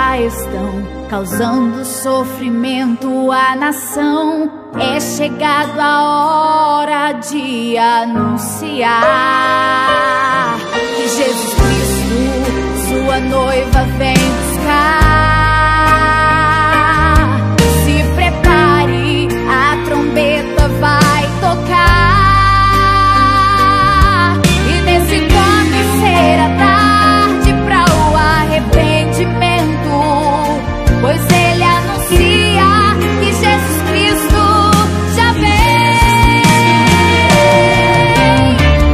já estão causando sofrimento à nação. É chegado a hora de anunciar que Jesus Cristo, sua noiva, vem buscar. Se prepare, a trombeta vai tocar, e nesse toque será tarde para o arrependimento, pois ele anuncia que Jesus Cristo já vem.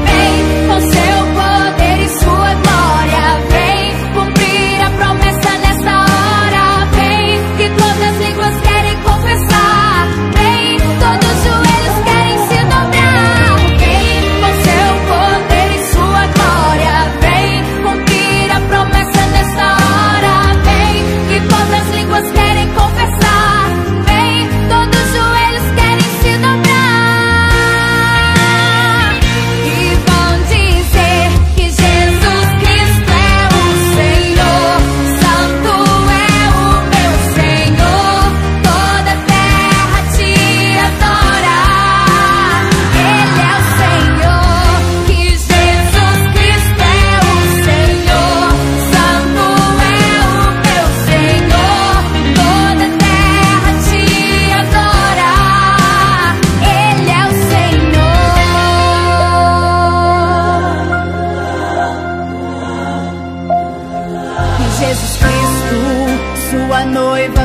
Vem com seu poder e sua glória, vem cumprir a promessa nessa hora. Vem que todas as línguas querem confessar, vem todos os joelhos querem se dobrar. Vem com seu poder e sua glória, vem cumprir a promessa nessa hora. Vem que todas as línguas querem confessar, vem todos os joelhos querem se dobrar, e vão dizer que Jesus Cristo é o Senhor. Santo é o meu Senhor, toda a terra te adora. Ele é o Senhor, que Jesus Cristo é o Senhor. Santo é o meu Senhor, toda a terra te adora. Ele é o Senhor. Que Jesus Cristo, sua noiva,